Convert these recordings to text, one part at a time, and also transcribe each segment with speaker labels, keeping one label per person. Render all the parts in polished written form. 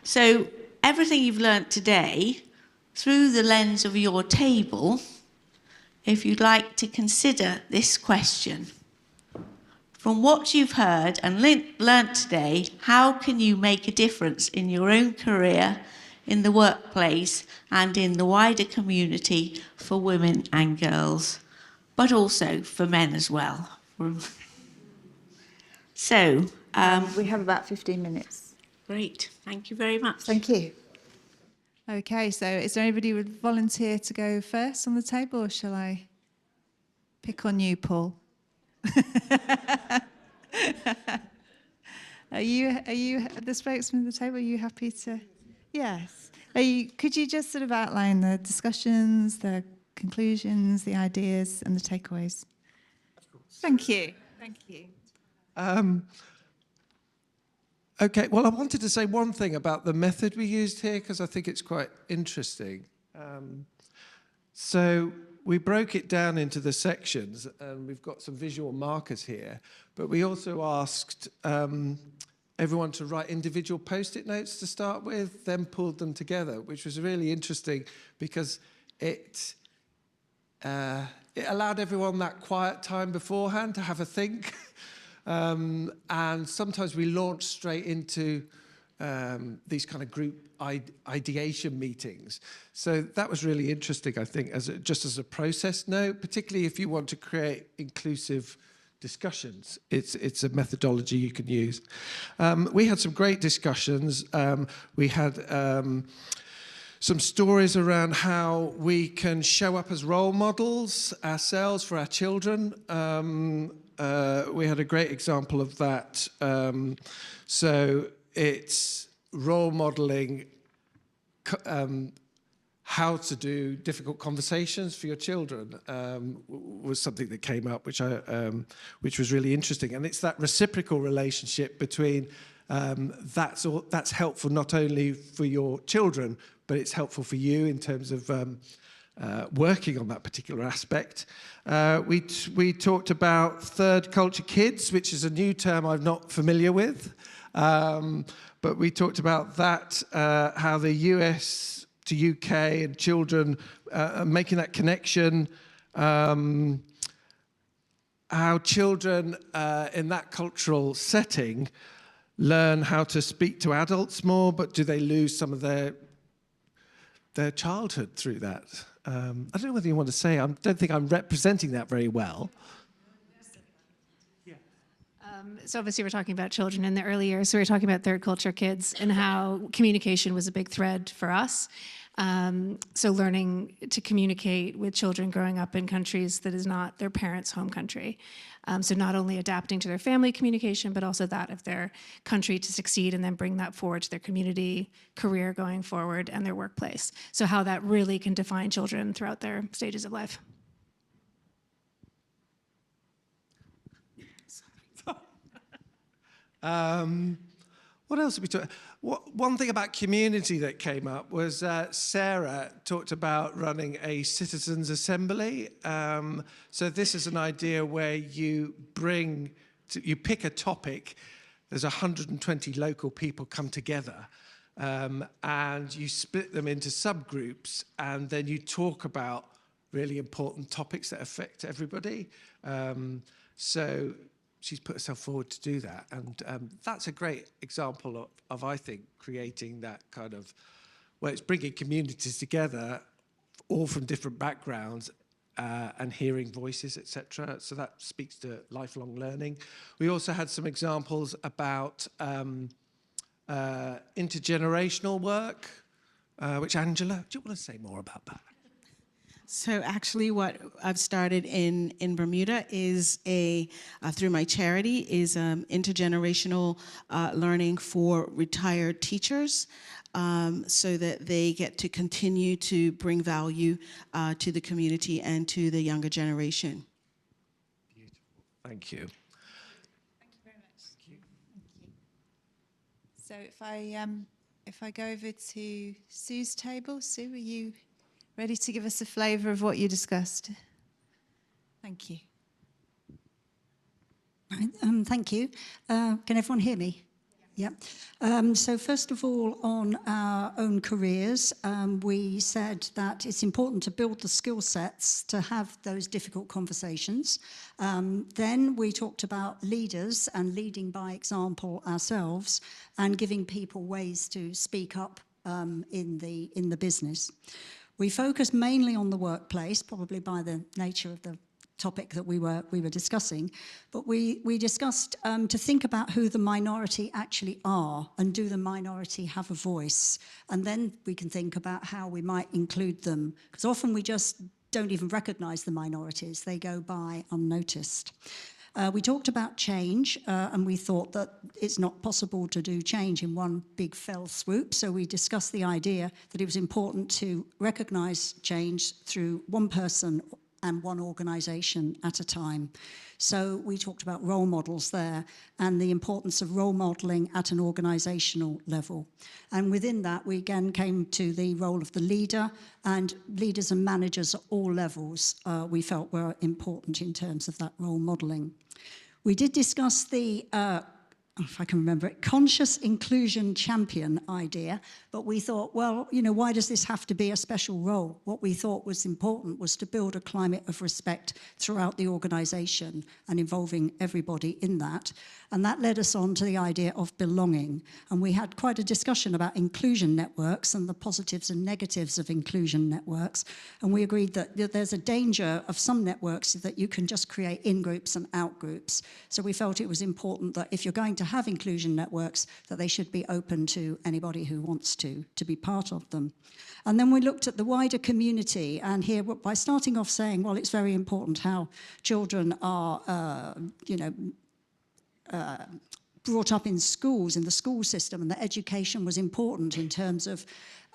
Speaker 1: So everything you've learnt today, through the lens of your table, if you'd like to consider this question. From what you've heard and learnt today, how can you make a difference in your own career, in the workplace, and in the wider community for women and girls, but also for men as well? So,
Speaker 2: we have about 15 minutes.
Speaker 1: Great, thank you very much.
Speaker 2: Thank you.
Speaker 3: Okay, so is there anybody who would volunteer to go first on the table, or shall I pick on you, Paul? Are you the spokesman of the table? Are you happy to? Yes. Could you just sort of outline the discussions, the conclusions, the ideas, and the takeaways?
Speaker 4: Of course.
Speaker 3: Thank you. Thank you.
Speaker 4: Okay, well, I wanted to say one thing about the method we used here, because I think it's quite interesting. So we broke it down into the sections, and we've got some visual markers here, but we also asked everyone to write individual post-it notes to start with, then pulled them together, which was really interesting because it allowed everyone that quiet time beforehand to have a think. And sometimes we launch straight into these kind of group ideation meetings. So that was really interesting, I think, just as a process note, particularly if you want to create inclusive discussions. It's a methodology you can use. We had some great discussions. We had some stories around how we can show up as role models ourselves for our children. We had a great example of that. So it's role modeling how to do difficult conversations for your children was something that came up, which was really interesting. And it's that reciprocal relationship between that's helpful not only for your children, but it's helpful for you in terms of working on that particular aspect. We talked about third culture kids, which is a new term I'm not familiar with. But we talked about that, how the US to UK and children making that connection, how children in that cultural setting learn how to speak to adults more, but do they lose some of their childhood through that? I don't know whether you want to say, I don't think I'm representing that very well.
Speaker 5: So obviously we're talking about children in the early years, so we're talking about third culture kids and how communication was a big thread for us. So learning to communicate with children growing up in countries that is not their parents' home country. So not only adapting to their family communication, but also that of their country to succeed and then bring that forward to their community, career going forward, and their workplace. So how that really can define children throughout their stages of life.
Speaker 4: What else did we talk? One thing about community that came up was Sarah talked about running a citizens' assembly. So this is an idea where you pick a topic. There's 120 local people come together, and you split them into subgroups, and then you talk about really important topics that affect everybody. So she's put herself forward to do that. And that's a great example of, I think, creating that kind of, well, it's bringing communities together, all from different backgrounds, and hearing voices, etc. So that speaks to lifelong learning. We also had some examples about intergenerational work, which Angela, do you want to say more about that?
Speaker 6: So actually what I've started in Bermuda is through my charity, is intergenerational learning for retired teachers, so that they get to continue to bring value to the community and to the younger generation.
Speaker 4: Beautiful. Thank you.
Speaker 3: Thank you very much. Thank you. Thank you. So if I go over to Sue's table, Sue, are you ready to give us a flavour of what you discussed? Thank you.
Speaker 7: Right, thank you. Can everyone hear me? Yeah. So first of all, on our own careers, we said that it's important to build the skill sets to have those difficult conversations. Then we talked about leaders and leading by example ourselves and giving people ways to speak up in the business. We focused mainly on the workplace, probably by the nature of the topic that we were discussing, but we discussed to think about who the minority actually are and do the minority have a voice, and then we can think about how we might include them, because often we just don't even recognise the minorities, they go by unnoticed. We talked about change, and we thought that it's not possible to do change in one big fell swoop, so we discussed the idea that it was important to recognise change through one person and one organisation at a time. So we talked about role models there and the importance of role modelling at an organisational level. And within that, we again came to the role of the leader, and leaders and managers at all levels we felt were important in terms of that role modelling. We did discuss the if I can remember it, conscious inclusion champion idea, but we thought, well, you know, why does this have to be a special role? What we thought was important was to build a climate of respect throughout the organisation and involving everybody in that. And that led us on to the idea of belonging. And we had quite a discussion about inclusion networks and the positives and negatives of inclusion networks. And we agreed that there's a danger of some networks that you can just create in-groups and out-groups. So we felt it was important that if you're going to have inclusion networks, that they should be open to anybody who wants to be part of them. And then we looked at the wider community, and here, by starting off saying, well, it's very important how children are, brought up in schools, in the school system, and that education was important in terms of,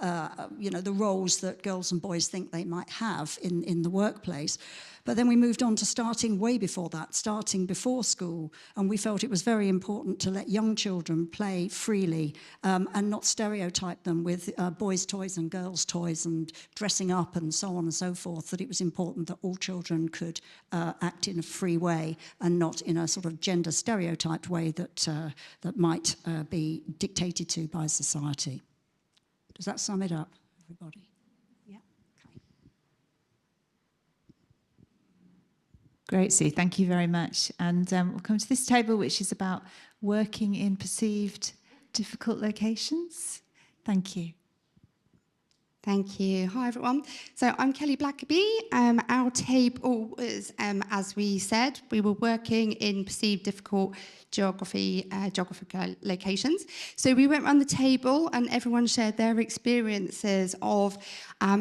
Speaker 7: the roles that girls and boys think they might have in the workplace. But then we moved on to starting way before that, starting before school, and we felt it was very important to let young children play freely and not stereotype them with boys' toys and girls' toys and dressing up and so on and so forth, that it was important that all children could act in a free way and not in a sort of gender stereotyped way that might be dictated to by society. Does that sum it up, everybody? Yeah. Okay.
Speaker 3: Great, Sue. Thank you very much. And we'll come to this table, which is about working in perceived difficult locations. Thank you.
Speaker 8: Thank you. Hi, everyone. So I'm Kelly Blackaby. Our table was, as we said, we were working in perceived difficult geographical locations. So we went around the table and everyone shared their experiences of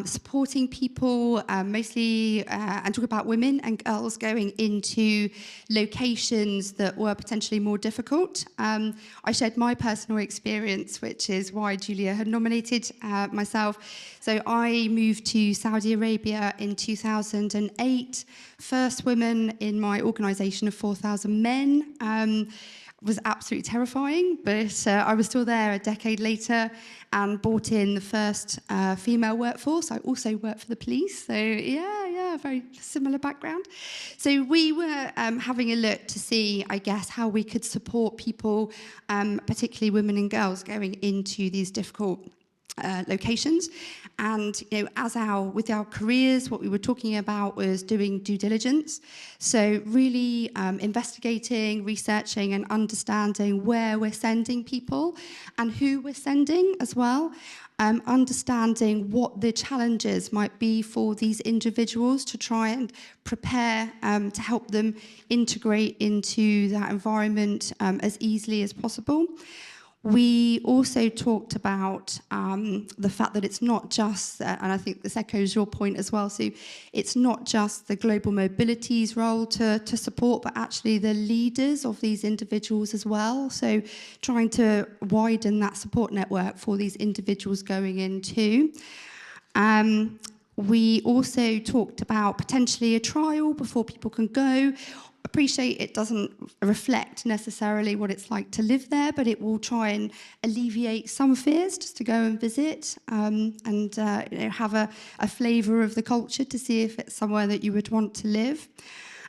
Speaker 8: supporting people, mostly, and talk about women and girls going into locations that were potentially more difficult. I shared my personal experience, which is why Julia had nominated myself. So I moved to Saudi Arabia in 2008, first woman in my organisation of 4,000 men. Was absolutely terrifying, but I was still there a decade later and brought in the first female workforce. I also worked for the police, so yeah, very similar background. So we were having a look to see, I guess, how we could support people, particularly women and girls, going into these difficult locations. And with our careers, what we were talking about was doing due diligence. So really investigating, researching and understanding where we're sending people and who we're sending as well. Understanding what the challenges might be for these individuals to try and prepare to help them integrate into that environment as easily as possible. We also talked about the fact that it's not just, and I think this echoes your point as well, Sue, it's not just the global mobility's role to support, but actually the leaders of these individuals as well. So trying to widen that support network for these individuals going in too. We also talked about potentially a trial before people can go. Appreciate it doesn't reflect necessarily what it's like to live there, but it will try and alleviate some fears just to go and visit and have a flavour of the culture to see if it's somewhere that you would want to live.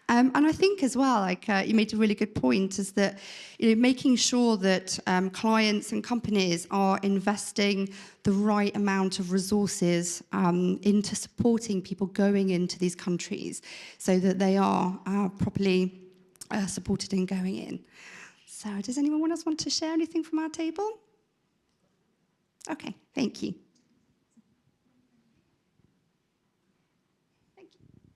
Speaker 8: And I think as well, like you made a really good point, is that making sure that clients and companies are investing the right amount of resources into supporting people going into these countries, so that they are properly supported in going in. So, does anyone else want to share anything from our table? Okay, thank you.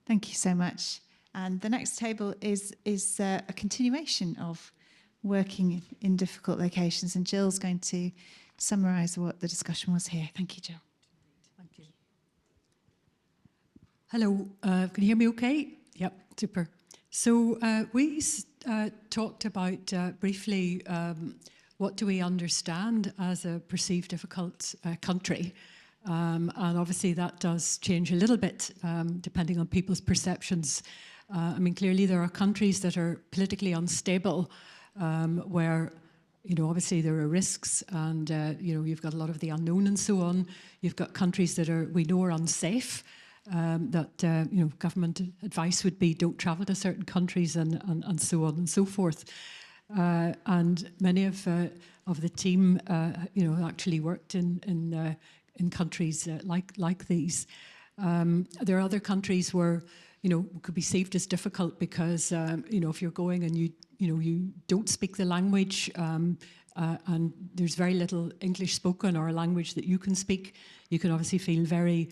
Speaker 3: Thank you so much. And the next table is a continuation of working in difficult locations. And Gill's going to summarise what the discussion was here. Thank you, Gill.
Speaker 9: Thank you. Hello, can you hear me okay? Yep, super. So we talked about briefly what do we understand as a perceived difficult country. And obviously that does change a little bit depending on people's perceptions. I mean, clearly there are countries that are politically unstable where, obviously there are risks and, you've got a lot of the unknown and so on. You've got countries that we know are unsafe, that, government advice would be don't travel to certain countries and so on and so forth. And many of the team, actually worked in countries like these. There are other countries where, could be perceived as difficult because, if you're going and you don't speak the language and there's very little English spoken or a language that you can speak, you can obviously feel very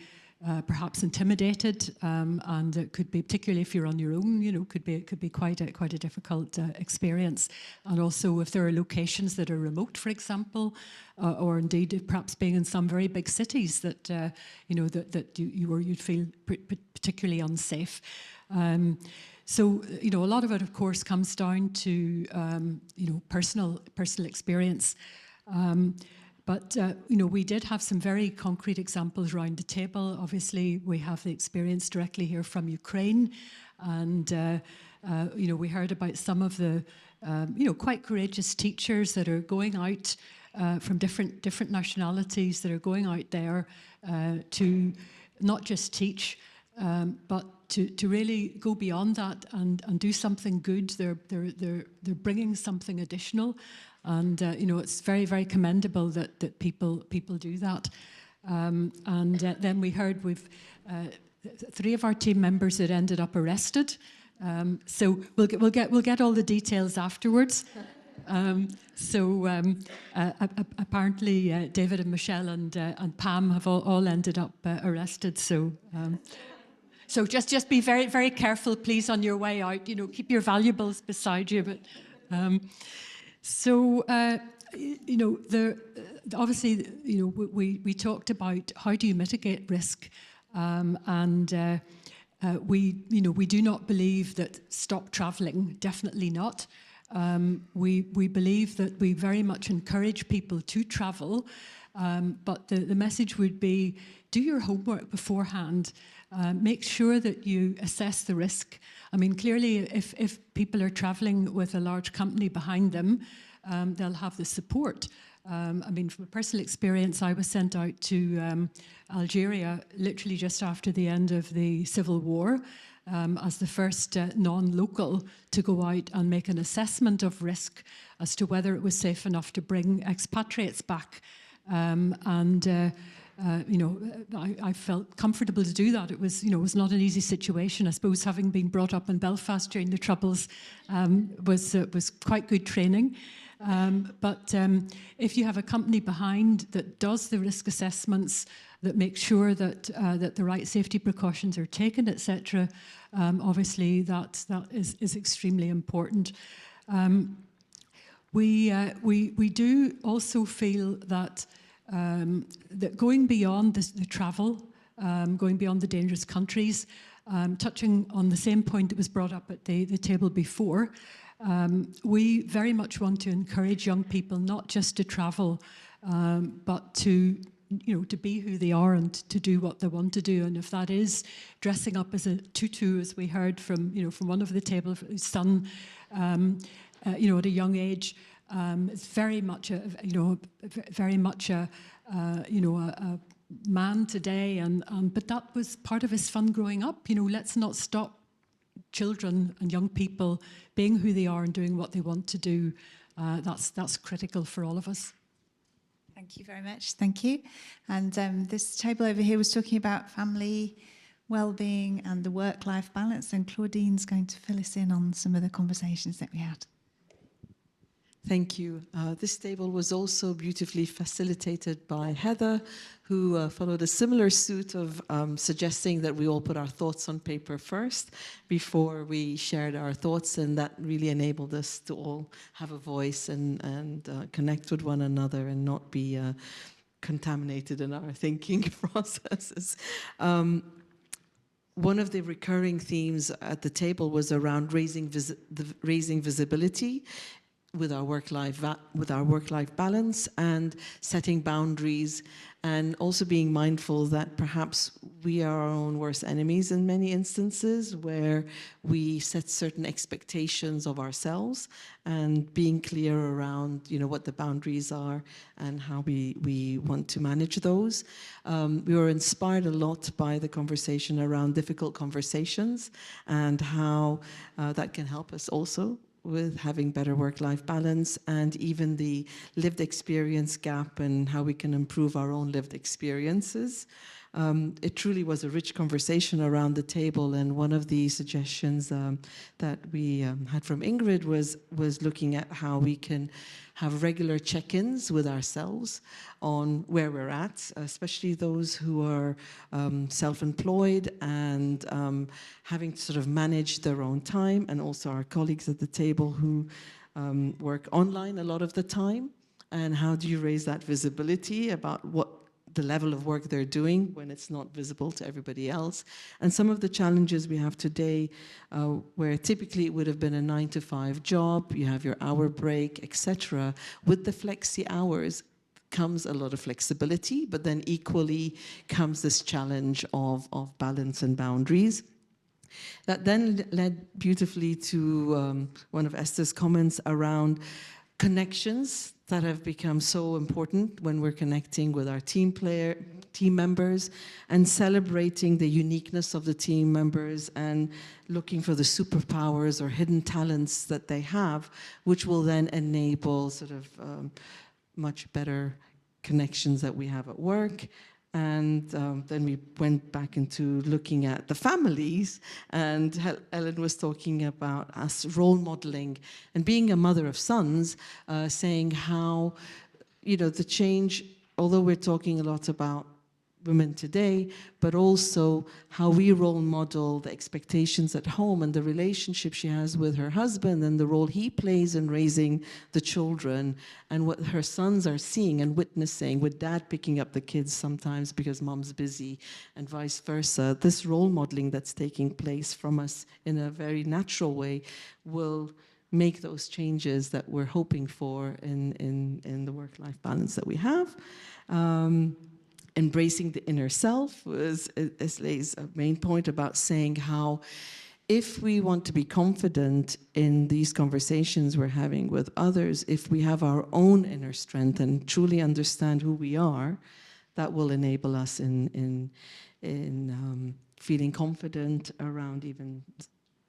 Speaker 9: perhaps intimidated, and it could be, particularly if you're on your own, could be quite a difficult experience. And also if there are locations that are remote, for example, or indeed perhaps being in some very big cities that you'd feel particularly unsafe. So a lot of it, of course, comes down to personal experience. But, we did have some very concrete examples around the table. Obviously, we have the experience directly here from Ukraine. And, we heard about some of the, quite courageous teachers that are going out from different nationalities that are going out there to not just teach, but to really go beyond that and do something good. They're bringing something additional. And, it's very, very commendable that people do that. And then we heard we've 3 of our team members that ended up arrested. So we'll get all the details afterwards. Apparently David and Michelle and Pam have all ended up arrested. So just be very, very careful, please, on your way out. Keep your valuables beside you. But obviously, we talked about how do you mitigate risk, and we do not believe that stop travelling. Definitely not. We believe that we very much encourage people to travel, but the message would be do your homework beforehand. Make sure that you assess the risk. I mean, clearly, if people are travelling with a large company behind them, they'll have the support. I mean, from a personal experience, I was sent out to Algeria literally just after the end of the Civil War as the first non-local to go out and make an assessment of risk as to whether it was safe enough to bring expatriates back. I felt comfortable to do that. It was, it was not an easy situation. I suppose having been brought up in Belfast during the Troubles was quite good training. But if you have a company behind that does the risk assessments, that makes sure that that the right safety precautions are taken, etc., obviously that is extremely important. We do also feel that that going beyond the travel, going beyond the dangerous countries, touching on the same point that was brought up at the table before, we very much want to encourage young people not just to travel, but to be who they are and to do what they want to do. And if that is dressing up as a tutu, as we heard from one of the table, his son, at a young age, it's very much a man today, but that was part of his fun growing up. Let's not stop children and young people being who they are and doing what they want to do. That's critical for all of us.
Speaker 3: Thank you very much. Thank you. And this table over here was talking about family well-being and the work-life balance, and Claudine's going to fill us in on some of the conversations that we had.
Speaker 10: Thank you. This table was also beautifully facilitated by Heather, who followed a similar suit of suggesting that we all put our thoughts on paper first before we shared our thoughts, and that really enabled us to all have a voice and connect with one another and not be contaminated in our thinking processes. One of the recurring themes at the table was around raising visibility with our work-life balance and setting boundaries, and also being mindful that perhaps we are our own worst enemies in many instances, where we set certain expectations of ourselves, and being clear around, you know, what the boundaries are and how we want to manage those. We were inspired a lot by the conversation around difficult conversations and how that can help us also with having better work-life balance, and even the lived experience gap and how we can improve our own lived experiences. It truly was a rich conversation around the table, and one of the suggestions that we had from Ingrid was looking at how we can have regular check-ins with ourselves on where we're at, especially those who are self-employed and having to sort of manage their own time, and also our colleagues at the table who work online a lot of the time. And how do you raise that visibility about what the level of work they're doing when it's not visible to everybody else? And some of the challenges we have today, where typically it would have been a 9-to-5 job, you have your hour break, etc. With the flexi hours comes a lot of flexibility, but then equally comes this challenge of balance and boundaries. That then led beautifully to one of Esther's comments around connections that have become so important when we're connecting with our team members, and celebrating the uniqueness of the team members and looking for the superpowers or hidden talents that they have, which will then enable sort of much better connections that we have at work. And then we went back into looking at the families, and Ellen was talking about us role modeling and being a mother of sons, saying how, you know, the change, although we're talking a lot about women today, but also how we role model the expectations at home and the relationship she has with her husband and the role he plays in raising the children, and what her sons are seeing and witnessing with dad picking up the kids sometimes because mom's busy, and vice versa. This role modeling that's taking place from us in a very natural way will make those changes that we're hoping for in the work-life balance that we have. Embracing the inner self was Leslie's main point about saying how, if we want to be confident in these conversations we're having with others, if we have our own inner strength and truly understand who we are, that will enable us in feeling confident around even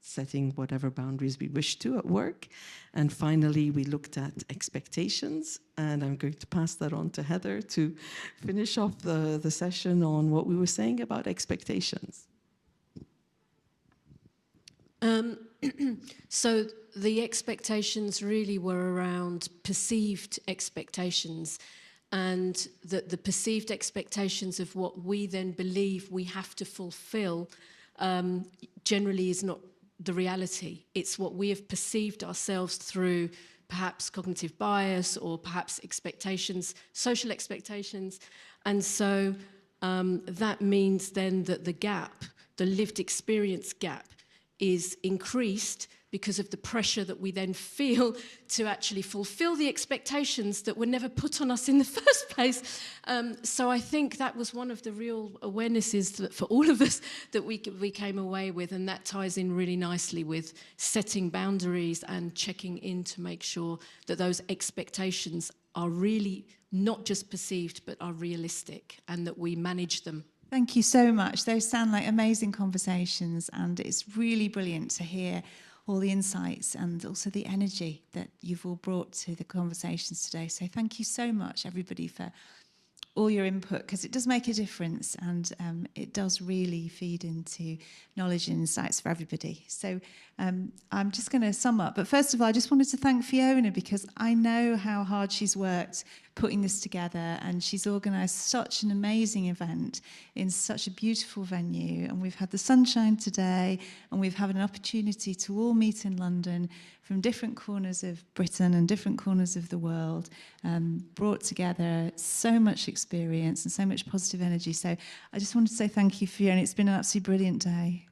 Speaker 10: setting whatever boundaries we wish to at work. And finally, we looked at expectations, and I'm going to pass that on to Heather to finish off the session on what we were saying about expectations.
Speaker 11: So the expectations really were around perceived expectations, and the perceived expectations of what we then believe we have to fulfill generally is not the reality. It's what we have perceived ourselves through perhaps cognitive bias or perhaps expectations, social expectations. And so that means then that the gap, the lived experience gap, is increased because of the pressure that we then feel to actually fulfill the expectations that were never put on us in the first place. So I think that was one of the real awarenesses that for all of us that we came away with, and that ties in really nicely with setting boundaries and checking in to make sure that those expectations are really not just perceived but are realistic, and that we manage them
Speaker 3: Thank you so much. Those sound like amazing conversations, and it's really brilliant to hear all the insights and also the energy that you've all brought to the conversations today. So thank you so much, everybody, for all your input, because it does make a difference, and it does really feed into knowledge and insights for everybody. So I'm just going to sum up. But first of all, I just wanted to thank Fiona, because I know how hard she's worked putting this together, and she's organised such an amazing event in such a beautiful venue. And we've had the sunshine today, and we've had an opportunity to all meet in London from different corners of Britain and different corners of the world, brought together so much experience and so much positive energy. So I just wanted to say thank you, Fiona. It's been an absolutely brilliant day.